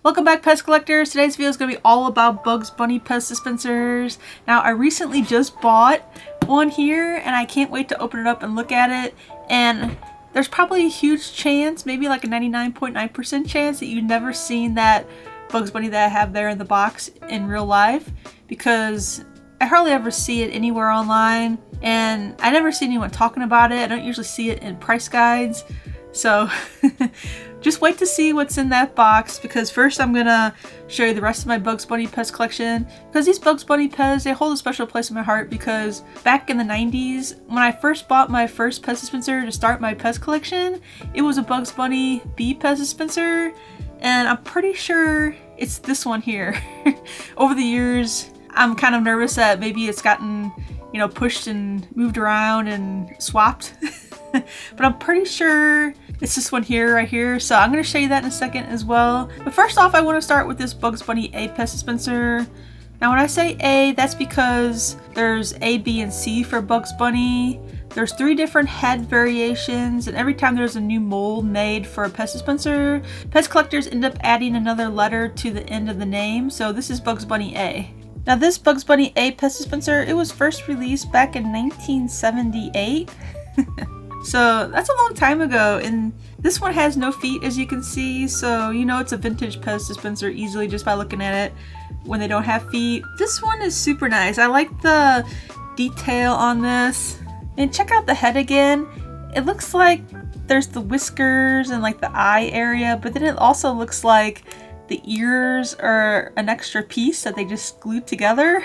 Welcome back, PEZ collectors. Today's video is going to be all about Bugs Bunny PEZ dispensers. Now, I recently just bought one here and I can't wait to open it up and look at it. And there's probably a huge chance, maybe like a 99.9% chance that you've never seen that Bugs Bunny that I have there in the box in real life, because I hardly ever see it anywhere online and I never see anyone talking about it. I don't usually see it in price guides. So just wait to see what's in that box, because first I'm gonna show you the rest of my Bugs Bunny PEZ collection, because these Bugs Bunny PEZ, they hold a special place in my heart, because back in the 90s when I first bought my first PEZ dispenser to start my PEZ collection, it was a Bugs Bunny B PEZ dispenser, and I'm pretty sure it's this one here. Over the years I'm kind of nervous that maybe it's gotten, you know, pushed and moved around and swapped. But I'm pretty sure it's this one here, right here. So I'm going to show you that in a second as well. But first off, I want to start with this Bugs Bunny A PEZ dispenser. Now when I say A, that's because there's A, B, and C for Bugs Bunny. There's 3 different head variations, and every time there's a new mold made for a PEZ dispenser, PEZ collectors end up adding another letter to the end of the name. So this is Bugs Bunny A. Now this Bugs Bunny A PEZ dispenser, it was first released back in 1978. So that's a long time ago, and this one has no feet, as you can see, so you know it's a vintage PEZ dispenser easily just by looking at it when they don't have feet. This one is super nice. I like the detail on this. And check out the head again. It looks like there's the whiskers and like the eye area, but then it also looks like the ears are an extra piece that they just glued together.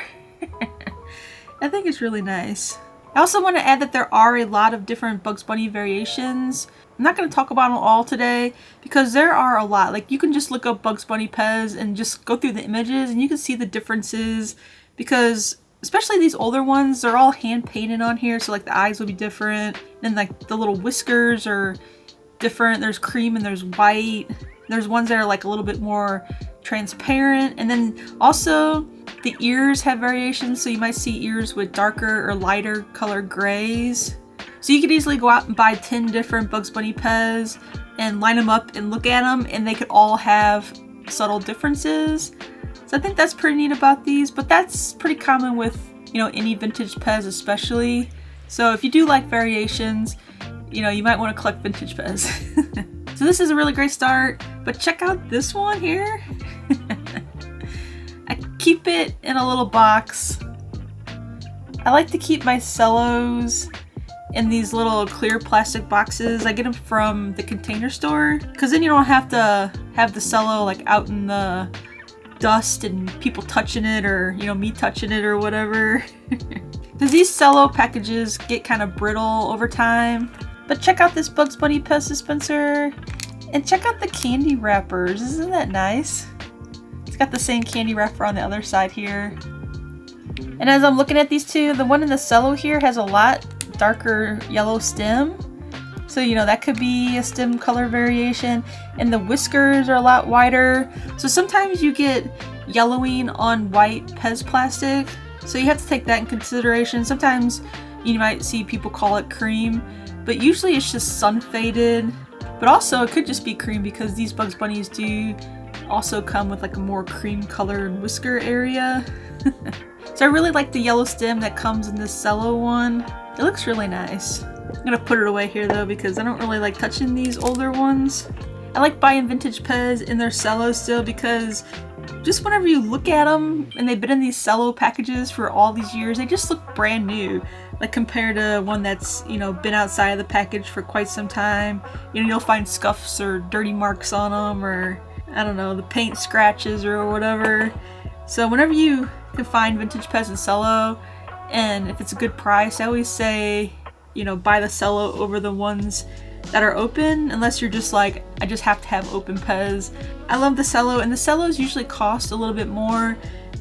I think it's really nice. I also want to add that there are a lot of different Bugs Bunny variations. I'm not going to talk about them all today because there are a lot. Like, you can just look up Bugs Bunny PEZ and just go through the images and you can see the differences, because especially these older ones, they're all hand painted on here. So like the eyes will be different, and like the little whiskers are different. There's cream and there's white. There's ones that are like a little bit more transparent, and then also the ears have variations, so you might see ears with darker or lighter colored grays. So you could easily go out and buy 10 different Bugs Bunny PEZ and line them up and look at them, and they could all have subtle differences. So I think that's pretty neat about these, but that's pretty common with, you know, any vintage PEZ especially. So if you do like variations, you know, you might want to collect vintage PEZ. So this is a really great start, but check out this one here. I keep it in a little box. I like to keep my cellos in these little clear plastic boxes. I get them from the Container Store, because then you don't have to have the cello like out in the dust and people touching it, or, you know, me touching it or whatever. Because these cello packages get kind of brittle over time. But check out this Bugs Bunny PEZ dispenser, and check out the candy wrappers. Isn't that nice? It's got the same candy wrapper on the other side here. And as I'm looking at these two, the one in the cello here has a lot darker yellow stem. So, you know, that could be a stem color variation. And the whiskers are a lot wider. So sometimes you get yellowing on white PEZ plastic. So you have to take that in consideration. Sometimes you might see people call it cream, but usually it's just sun faded. But also it could just be cream, because these Bugs Bunnies do also come with like a more cream colored whisker area. So I really like the yellow stem that comes in this cello one. It looks really nice. I'm gonna put it away here though, because I don't really like touching these older ones. I like buying vintage PEZ in their cello still, because just whenever you look at them and they've been in these cello packages for all these years, they just look brand new. Like compared to one that's, you know, been outside of the package for quite some time. You know, you'll find scuffs or dirty marks on them, or I don't know, the paint scratches or whatever. So whenever you can find vintage PEZ in cello, and if it's a good price, I always say, you know, buy the cello over the ones that are open, unless you're just like, I just have to have open PEZ. I love the cello, and the cellos usually cost a little bit more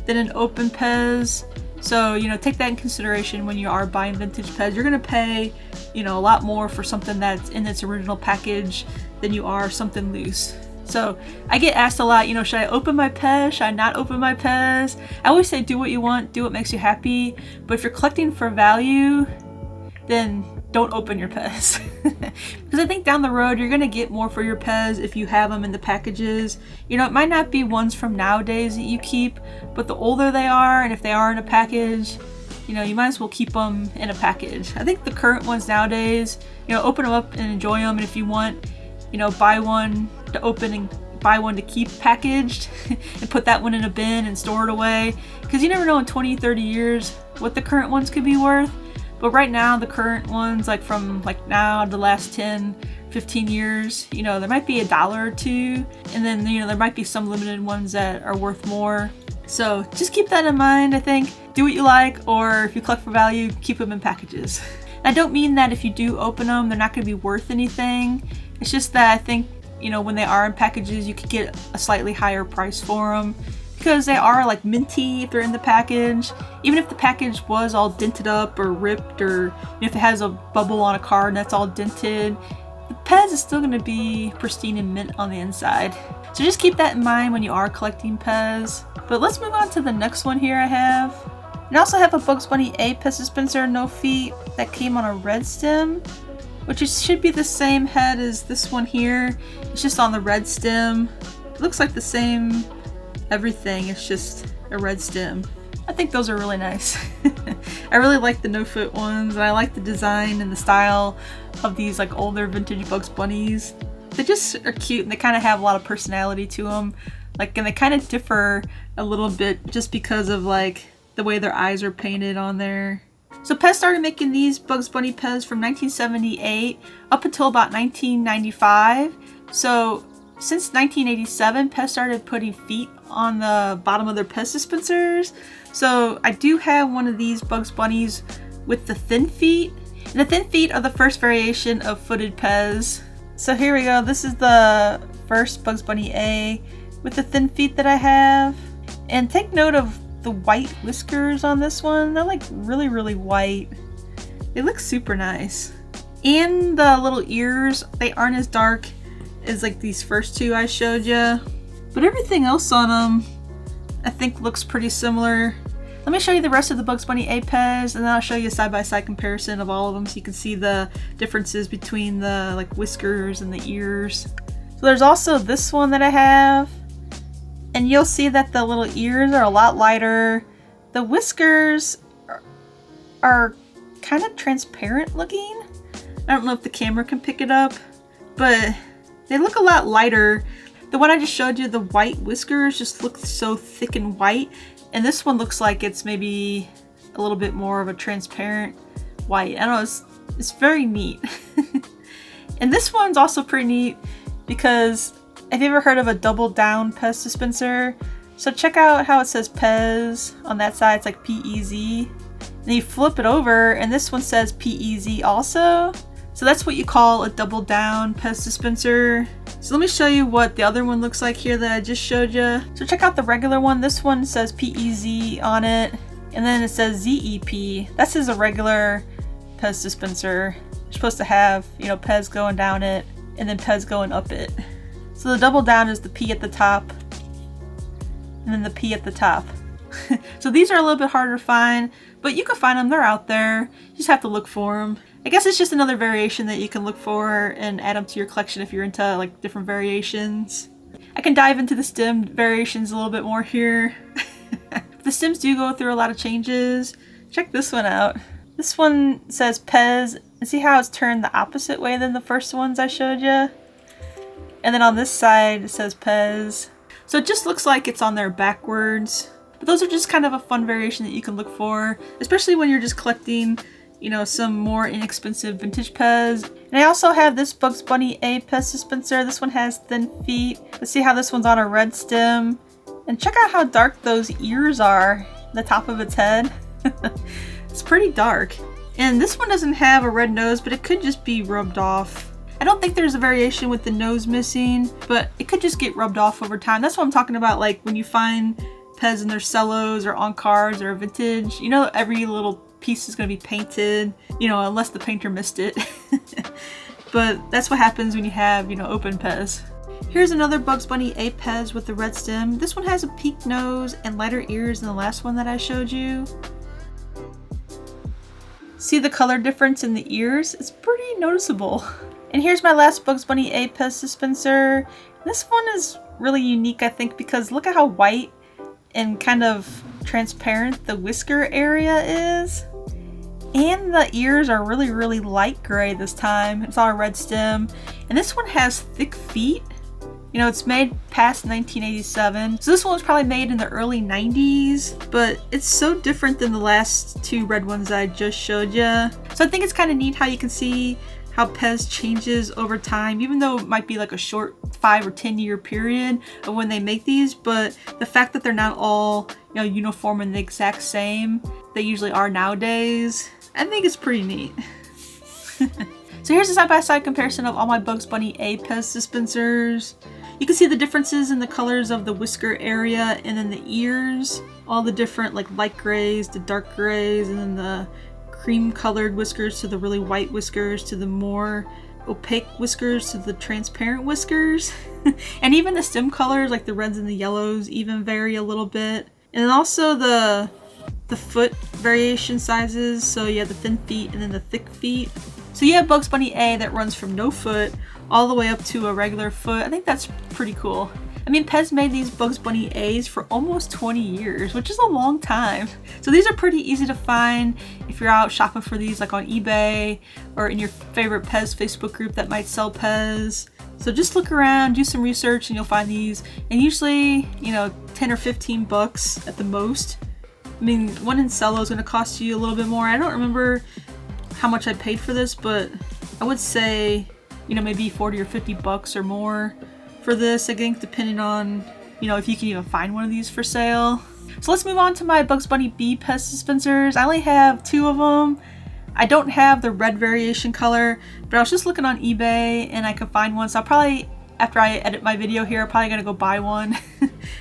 than an open PEZ. So, you know, take that in consideration when you are buying vintage PEZ. You're gonna pay, you know, a lot more for something that's in its original package than you are something loose. So I get asked a lot, you know, should I open my PEZ? Should I not open my PEZ? I always say do what you want, do what makes you happy. But if you're collecting for value, then don't open your PEZ. Because I think down the road you're gonna get more for your PEZ if you have them in the packages. You know, it might not be ones from nowadays that you keep, but the older they are, and if they are in a package, you know, you might as well keep them in a package. I think the current ones nowadays, you know, open them up and enjoy them, and if you want, you know, buy one to open and buy one to keep packaged and put that one in a bin and store it away, because you never know in 20-30 years what the current ones could be worth. But right now, the current ones, like from like now to the last 10-15 years, you know, there might be $1 or $2, and then, you know, there might be some limited ones that are worth more. So just keep that in mind. I think do what you like, or if you collect for value, keep them in packages. I don't mean that if you do open them, they're not going to be worth anything. It's just that I think, you know, when they are in packages, you could get a slightly higher price for them, because they are like minty if they're in the package. Even if the package was all dented up or ripped, or you know, if it has a bubble on a card and that's all dented, the PEZ is still going to be pristine and mint on the inside. So just keep that in mind when you are collecting PEZ. But let's move on to the next one here I have. And I also have a Bugs Bunny A PEZ dispenser, no feet, that came on a red stem, which should be the same head as this one here. It's just on the red stem. It looks like the same everything, it's just a red stem. I think those are really nice. I really like the no foot ones, and I like the design and the style of these like older vintage Bugs Bunnies. They just are cute, and they kind of have a lot of personality to them. Like, and they kind of differ a little bit just because of like the way their eyes are painted on there. So PEZ started making these Bugs Bunny PEZ from 1978 up until about 1995. So since 1987, PEZ started putting feet on the bottom of their PEZ dispensers. So I do have one of these Bugs Bunnies with the thin feet. And the thin feet are the first variation of footed PEZ. So here we go. This is the first Bugs Bunny A with the thin feet that I have. And take note of the white whiskers on this one. They're like really, really white. They look super nice. And the little ears, they aren't as dark as like these first two I showed you. But everything else on them, I think, looks pretty similar. Let me show you the rest of the Bugs Bunny A PEZ, and then I'll show you a side-by-side comparison of all of them so you can see the differences between the like whiskers and the ears. So there's also this one that I have, and you'll see that the little ears are a lot lighter. The whiskers are kind of transparent looking. I don't know if the camera can pick it up, but they look a lot lighter. The one I just showed you, the white whiskers, just look so thick and white. And this one looks like it's maybe a little bit more of a transparent white. I don't know, it's very neat. And this one's also pretty neat because, have you ever heard of a double down PEZ dispenser? So check out how it says PEZ on that side, it's like PEZ. And you flip it over and this one says PEZ also. So that's what you call a double down PEZ dispenser. So let me show you what the other one looks like here that I just showed you. So check out the regular one. This one says PEZ on it, and then it says ZEP. That's just a regular PEZ dispenser. You're supposed to have, you know, PEZ going down it, and then PEZ going up it. So the double down is the P at the top, and then the P at the top. So these are a little bit harder to find, but you can find them. They're out there. You just have to look for them. I guess it's just another variation that you can look for and add them to your collection if you're into like different variations. I can dive into the stem variations a little bit more here. The stems do go through a lot of changes. Check this one out. This one says PEZ, and see how it's turned the opposite way than the first ones I showed you? And then on this side it says PEZ. So it just looks like it's on there backwards. But those are just kind of a fun variation that you can look for, especially when you're just collecting, you know, some more inexpensive vintage PEZ. And I also have this Bugs Bunny A PEZ dispenser. This one has thin feet. Let's see how this one's on a red stem. And check out how dark those ears are, the top of its head. It's pretty dark. And this one doesn't have a red nose, but it could just be rubbed off. I don't think there's a variation with the nose missing, but it could just get rubbed off over time. That's what I'm talking about, like when you find PEZ in their cellos or on cards or vintage, you know, every little piece is going to be painted, you know, unless the painter missed it. But that's what happens when you have, you know, open PEZ. Here's another Bugs Bunny A PEZ with the red stem. This one has a peaked nose and lighter ears than the last one that I showed you. See the color difference in the ears? It's pretty noticeable. And here's my last Bugs Bunny A PEZ dispenser. This one is really unique, I think, because look at how white and kind of transparent the whisker area is. And the ears are really, really light gray this time. It's all a red stem. And this one has thick feet. You know, it's made past 1987. So this one was probably made in the early 90s, but it's so different than the last two red ones I just showed you. So I think it's kind of neat how you can see how PEZ changes over time, even though it might be like a short 5 or 10 year period of when they make these, but the fact that they're not all, you know, uniform and the exact same, they usually are nowadays, I think it's pretty neat. So here's a side-by-side comparison of all my Bugs Bunny A PEZ dispensers. You can see the differences in the colors of the whisker area and then the ears, all the different like light grays to dark grays, and then the cream colored whiskers to the really white whiskers to the more opaque whiskers to the transparent whiskers. And even the stem colors like the reds and the yellows even vary a little bit. And then also the foot variation sizes, so you have the thin feet and then the thick feet. So you have Bugs Bunny A that runs from no foot all the way up to a regular foot. I think that's pretty cool. I mean, PEZ made these Bugs Bunny A's for almost 20 years, which is a long time. So these are pretty easy to find if you're out shopping for these like on eBay or in your favorite PEZ Facebook group that might sell PEZ. So just look around, do some research, and you'll find these. And usually, you know, 10 or 15 bucks at the most. I mean, one in Cello is going to cost you a little bit more. I don't remember how much I paid for this, but I would say, you know, maybe 40 or 50 bucks or more for this, I think, depending on, you know, if you can even find one of these for sale. So let's move on to my Bugs Bunny B PEZ dispensers. I only have 2 of them. I don't have the red variation color, but I was just looking on eBay and I could find one, so I'll probably, after I edit my video here, I'm probably gonna go buy one.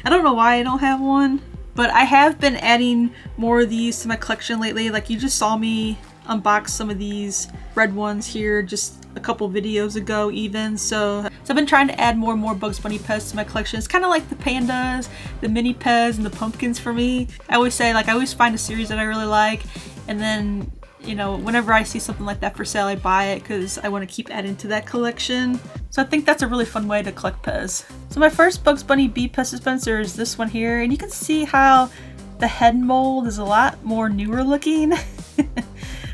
I don't know why I don't have one, but I have been adding more of these to my collection lately. Like, you just saw me unbox some of these red ones here just a couple videos ago even. So I've been trying to add more and more Bugs Bunny PEZ to my collection. It's kind of like the pandas, the mini PEZ, and the pumpkins for me. I always say, like, I always find a series that I really like, and then, you know, whenever I see something like that for sale, I buy it because I want to keep adding to that collection. So I think that's a really fun way to collect PEZ. So my first Bugs Bunny B PEZ dispenser is this one here, and you can see how the head mold is a lot more newer looking.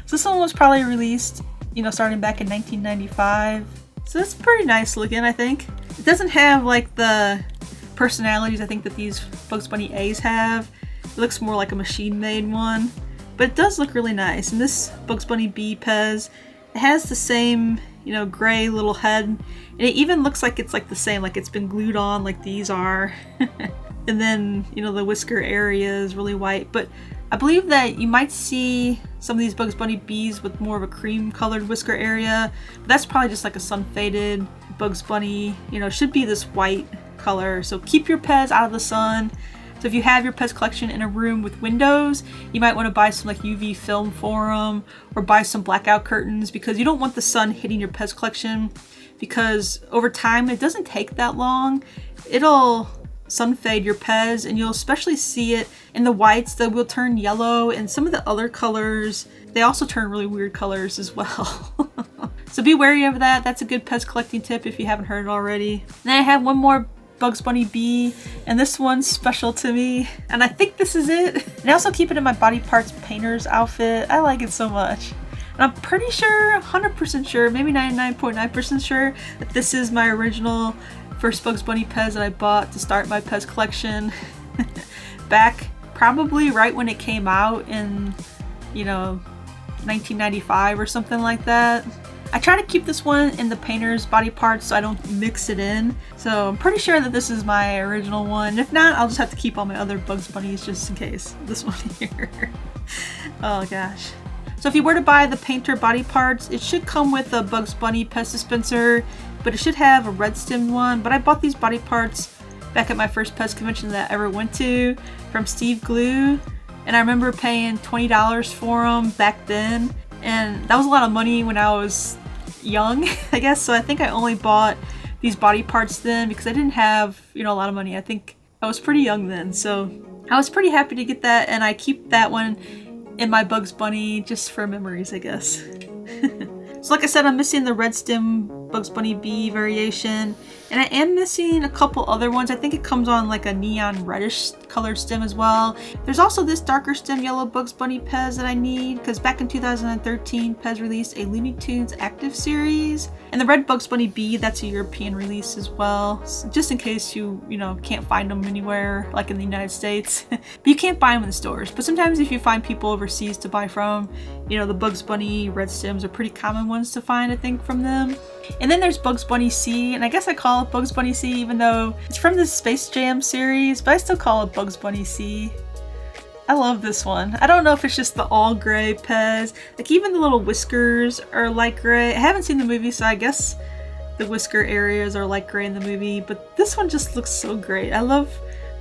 So this one was probably released, you know, starting back in 1995. So it's pretty nice looking, I think. It doesn't have like the personalities I think that these Bugs Bunny A's have. It looks more like a machine-made one, but it does look really nice. And this Bugs Bunny B PEZ, it has the same, you know, gray little head, and it even looks like it's like the same, like it's been glued on like these are. And then, you know, the whisker area is really white, but I believe that you might see some of these Bugs Bunny B's with more of a cream colored whisker area, but that's probably just like a sun faded Bugs Bunny, you know, should be this white color. So keep your PEZ out of the sun. So if you have your PEZ collection in a room with windows, you might want to buy some like UV film for them, or buy some blackout curtains, because you don't want the sun hitting your PEZ collection, because over time, it doesn't take that long, it'll sun fade your PEZ, and you'll especially see it in the whites that will turn yellow, and some of the other colors, they also turn really weird colors as well. So be wary of that. That's a good PEZ collecting tip if you haven't heard it already. And then I have one more Bugs Bunny B, and this one's special to me, and I think this is it. And I also keep it in my body parts painter's outfit. I like it so much. And I'm pretty sure, 100% sure, maybe 99.9% sure that this is my original first Bugs Bunny PEZ that I bought to start my PEZ collection back probably right when it came out in, you know, 1995 or something like that. I try to keep this one in the painter's body parts so I don't mix it in. So I'm pretty sure that this is my original one. If not, I'll just have to keep all my other Bugs Bunnies just in case. This one here. Oh gosh. So if you were to buy the painter body parts, it should come with a Bugs Bunny PEZ dispenser, but it should have a red stemmed one. But I bought these body parts back at my first PEZ convention that I ever went to from Steve Glue, and I remember paying $20 for them back then, and that was a lot of money when I was young, I guess. So I think I only bought these body parts then because I didn't have, you know, a lot of money. I think I was pretty young then, so I was pretty happy to get that, and I keep that one in my Bugs Bunny just for memories, I guess. So like I said, I'm missing the red stem Bugs Bunny B variation, and I am missing a couple other ones. I think it comes on like a neon reddish colored stem as well. There's also this darker stem yellow Bugs Bunny PEZ that I need, because back in 2013 PEZ released a Looney Tunes active series, and the red Bugs Bunny B, that's a European release as well, so just in case you can't find them anywhere like in the United States. But you can't buy them in the stores, but sometimes if you find people overseas to buy from, the Bugs Bunny red stems are pretty common ones to find, I think, from them. And then there's Bugs Bunny C, and I guess I call it Bugs Bunny C even though it's from the Space Jam series, but I still call it Bugs Bunny C. I love this one. I don't know if it's just the all gray PEZ, like even the little whiskers are light gray. I haven't seen the movie, so I guess the whisker areas are light gray in the movie, but this one just looks so great. I love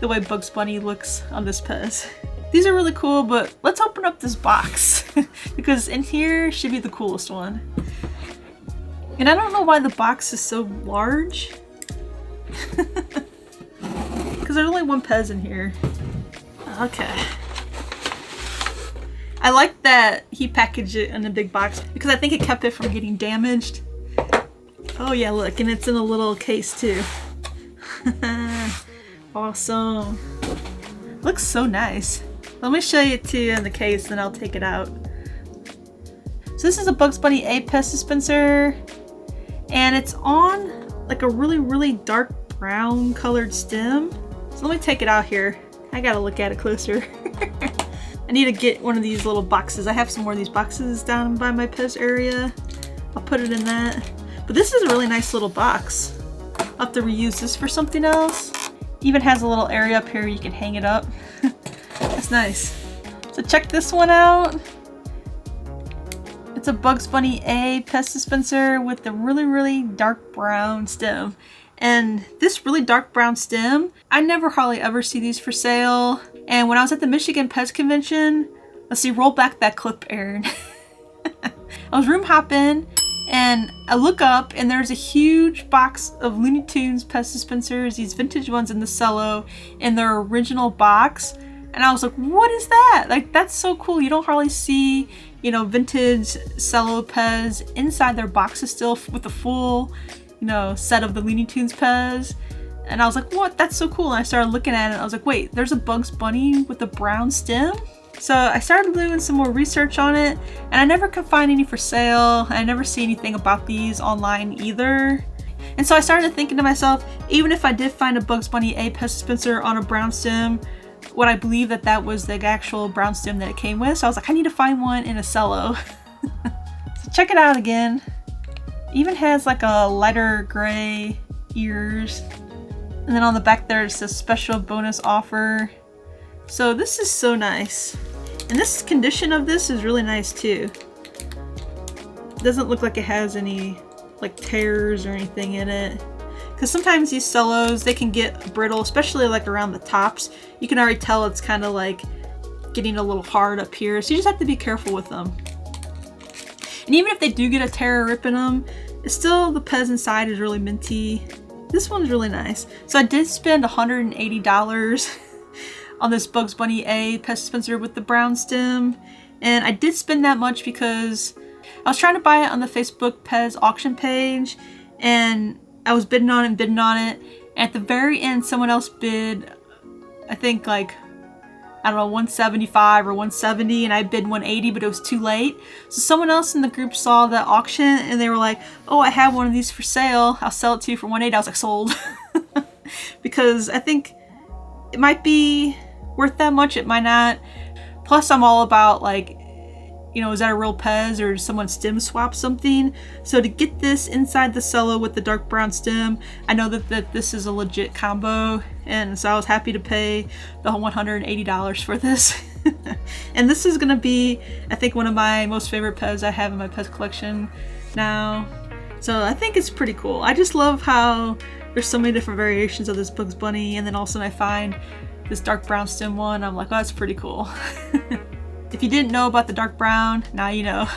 the way Bugs Bunny looks on this PEZ. These are really cool, but let's open up this box because in here should be the coolest one. And I don't know why the box is so large. Because there's only one PEZ in here. Okay. I like that he packaged it in a big box because I think it kept it from getting damaged. Oh yeah, look, and it's in a little case too. Awesome. Looks so nice. Let me show you to you in the case, then I'll take it out. So this is a Bugs Bunny A PEZ dispenser, and it's on like a really dark brown colored stem. So let me take it out here. I gotta look at it closer. I need to get one of these little boxes. I have some more of these boxes down by my PEZ area. I'll put it in that. But this is a really nice little box. I'll have to reuse this for something else. Even has a little area up here you can hang it up. That's nice. So check this one out. It's a Bugs Bunny A PEZ dispenser with the really dark brown stem. And this really dark brown stem, I never hardly ever see these for sale. And when I was at the Michigan PEZ convention, let's see, roll back that clip, Erin. I was room hopping and I look up and there's a huge box of Looney Tunes PEZ dispensers, these vintage ones in the cello in their original box. And I was like, what is that? Like, that's so cool. You don't hardly see, vintage cello PEZ inside their boxes still with the full, set of the Looney Tunes PEZ. And I was like, what? That's so cool. And I started looking at it and I was like, wait, there's a Bugs Bunny with a brown stem? So I started doing some more research on it and I never could find any for sale. I never see anything about these online either. And so I started thinking to myself, even if I did find a Bugs Bunny A PEZ dispenser on a brown stem, would I believe that that was the actual brown stem that it came with? So I was like, I need to find one in a cello. So check it out again. Even has like a lighter gray ears. And then on the back there it says special bonus offer. So this is so nice. And this condition of this is really nice too. It doesn't look like it has any like tears or anything in it. Because sometimes these cellos, they can get brittle, especially like around the tops. You can already tell it's kind of like getting a little hard up here. So you just have to be careful with them. And even if they do get a tear or rip in them, it's still, the PEZ inside is really minty. This one's really nice. So I did spend $180 on this Bugs Bunny A PEZ dispenser with the brown stem. And I did spend that much because I was trying to buy it on the Facebook PEZ auction page. And I was bidding on it. And at the very end, someone else bid, I think like, I don't know, 175 or 170, and I bid 180, but it was too late. So someone else in the group saw the auction and they were like, oh, I have one of these for sale. I'll sell it to you for 180. I was like, sold. Because I think it might be worth that much. It might not. Plus I'm all about like, is that a real PEZ or someone stem swap something? So to get this inside the cello with the dark brown stem, I know that this is a legit combo. And so I was happy to pay the $180 for this. And this is gonna be, I think, one of my most favorite PEZ I have in my PEZ collection now. So I think it's pretty cool. I just love how there's so many different variations of this Bugs Bunny, and then also I find this dark brown stem one. I'm like, oh, that's pretty cool. If you didn't know about the dark brown, now you know.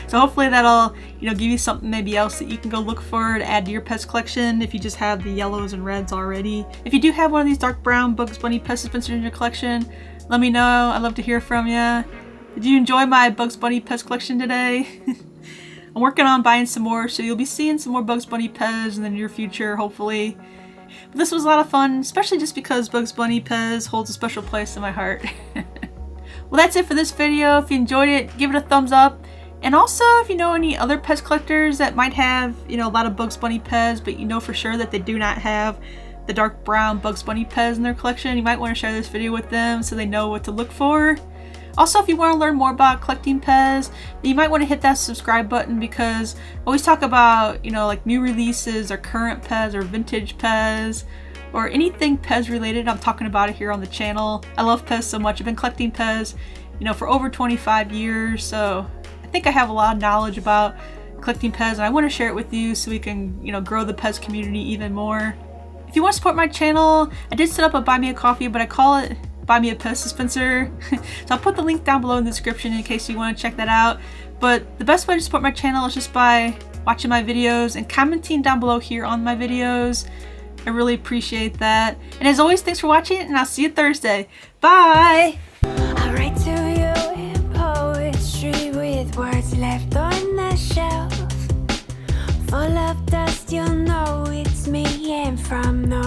So hopefully that'll, give you something maybe else that you can go look for to add to your PEZ collection if you just have the yellows and reds already. If you do have one of these dark brown Bugs Bunny PEZ dispensers in your collection, let me know. I'd love to hear from you. Did you enjoy my Bugs Bunny PEZ collection today? I'm working on buying some more, so you'll be seeing some more Bugs Bunny PEZ in the near future, hopefully. But this was a lot of fun, especially just because Bugs Bunny PEZ holds a special place in my heart. Well, that's it for this video. If you enjoyed it, give it a thumbs up. And also, if you know any other PEZ collectors that might have, a lot of Bugs Bunny PEZ, but you know for sure that they do not have the dark brown Bugs Bunny PEZ in their collection, you might want to share this video with them so they know what to look for. Also, if you want to learn more about collecting PEZ, you might want to hit that subscribe button, because I always talk about, like new releases or current PEZ or vintage PEZ or anything PEZ related. I'm talking about it here on the channel. I love PEZ so much. I've been collecting PEZ, for over 25 years, so I think I have a lot of knowledge about collecting PEZ, and I want to share it with you so we can, grow the PEZ community even more. If you want to support my channel, I did set up a Buy Me a Coffee, but I call it Buy Me a PEZ dispenser. So I'll put the link down below in the description in case you want to check that out. But the best way to support my channel is just by watching my videos and commenting down below here on my videos. I really appreciate that. And as always, thanks for watching, and I'll see you Thursday. Bye! I write to you in poetry with words left on the shelf. Full of dust, you'll know it's me, and from no